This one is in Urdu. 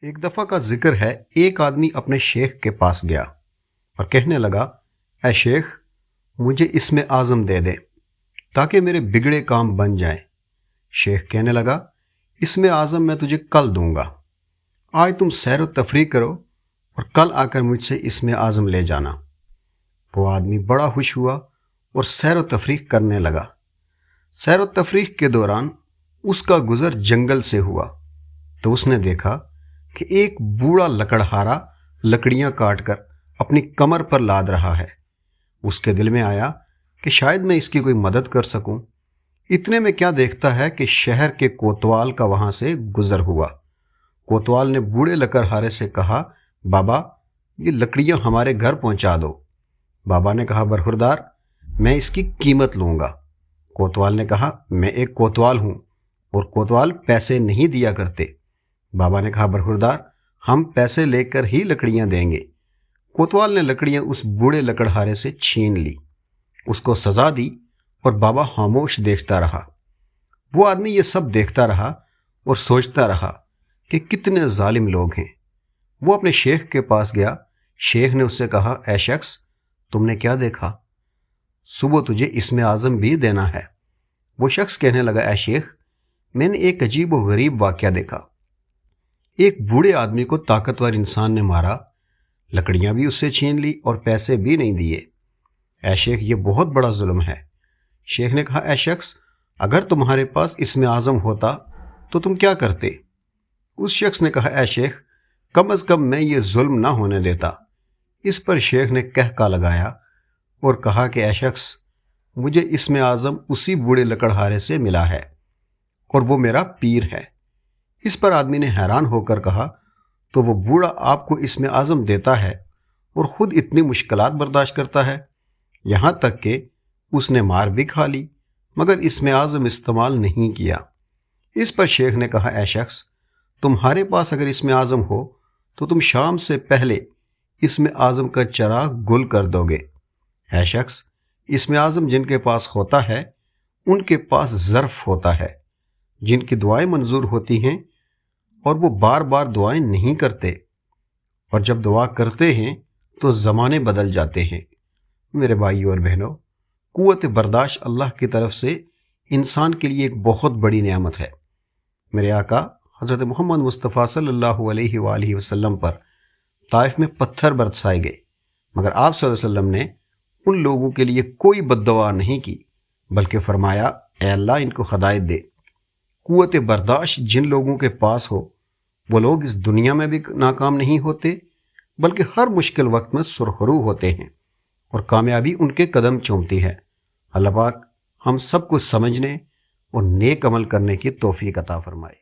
ایک دفعہ کا ذکر ہے، ایک آدمی اپنے شیخ کے پاس گیا اور کہنے لگا، اے شیخ، مجھے اسم اعظم دے دے تاکہ میرے بگڑے کام بن جائیں۔ شیخ کہنے لگا، اسم اعظم میں تجھے کل دوں گا، آج تم سیر و تفریح کرو اور کل آ کر مجھ سے اسم اعظم لے جانا۔ وہ آدمی بڑا خوش ہوا اور سیر و تفریح کرنے لگا۔ سیر و تفریح کے دوران اس کا گزر جنگل سے ہوا تو اس نے دیکھا کہ ایک بوڑھا لکڑہارا لکڑیاں کاٹ کر اپنی کمر پر لاد رہا ہے۔ اس کے دل میں آیا کہ شاید میں اس کی کوئی مدد کر سکوں۔ اتنے میں کیا دیکھتا ہے کہ شہر کے کوتوال کا وہاں سے گزر ہوا۔ کوتوال نے بوڑھے لکڑہارے سے کہا، بابا، یہ لکڑیاں ہمارے گھر پہنچا دو۔ بابا نے کہا، برخوردار، میں اس کی قیمت لوں گا۔ کوتوال نے کہا، میں ایک کوتوال ہوں اور کوتوال پیسے نہیں دیا کرتے۔ بابا نے کہا، برخوردار، ہم پیسے لے کر ہی لکڑیاں دیں گے۔ کوتوال نے لکڑیاں اس بوڑھے لکڑہارے سے چھین لی، اس کو سزا دی اور بابا خاموش دیکھتا رہا۔ وہ آدمی یہ سب دیکھتا رہا اور سوچتا رہا کہ کتنے ظالم لوگ ہیں۔ وہ اپنے شیخ کے پاس گیا۔ شیخ نے اس سے کہا، اے شخص، تم نے کیا دیکھا؟ صبح تجھے اسم اعظم بھی دینا ہے۔ وہ شخص کہنے لگا، اے شیخ، میں نے ایک عجیب و غریب واقعہ دیکھا۔ ایک بوڑھے آدمی کو طاقتور انسان نے مارا، لکڑیاں بھی اس سے چھین لی اور پیسے بھی نہیں دیے۔ اے شیخ، یہ بہت بڑا ظلم ہے۔ شیخ نے کہا، اے شخص، اگر تمہارے پاس اسم اعظم ہوتا تو تم کیا کرتے؟ اس شخص نے کہا، اے شیخ، کم از کم میں یہ ظلم نہ ہونے دیتا۔ اس پر شیخ نے کہکا لگایا اور کہا کہ اے شخص، مجھے اسم اعظم اسی بوڑھے لکڑہارے سے ملا ہے اور وہ میرا پیر ہے۔ اس پر آدمی نے حیران ہو کر کہا، تو وہ بوڑھا آپ کو اسم اعظم دیتا ہے اور خود اتنی مشکلات برداشت کرتا ہے، یہاں تک کہ اس نے مار بھی کھا لی مگر اسم اعظم استعمال نہیں کیا۔ اس پر شیخ نے کہا، اے شخص، تمہارے پاس اگر اسم اعظم ہو تو تم شام سے پہلے اسم اعظم کا چراغ گل کر دو گے۔ اے شخص، اسم اعظم جن کے پاس ہوتا ہے ان کے پاس ظرف ہوتا ہے، جن کی دعائیں منظور ہوتی ہیں اور وہ بار بار دعائیں نہیں کرتے، اور جب دعا کرتے ہیں تو زمانے بدل جاتے ہیں۔ میرے بھائیو اور بہنوں، قوت برداشت اللہ کی طرف سے انسان کے لیے ایک بہت بڑی نعمت ہے۔ میرے آقا حضرت محمد مصطفیٰ صلی اللہ علیہ وآلہ وسلم پر طائف میں پتھر برسائے گئے، مگر آپ صلی اللہ علیہ وسلم نے ان لوگوں کے لیے کوئی بد دعا نہیں کی، بلکہ فرمایا، اے اللہ، ان کو ہدایت دے۔ قوت برداشت جن لوگوں کے پاس ہو وہ لوگ اس دنیا میں بھی ناکام نہیں ہوتے بلکہ ہر مشکل وقت میں سرخرو ہوتے ہیں اور کامیابی ان کے قدم چومتی ہے۔ اللہ پاک ہم سب کو سمجھنے اور نیک عمل کرنے کی توفیق عطا فرمائے۔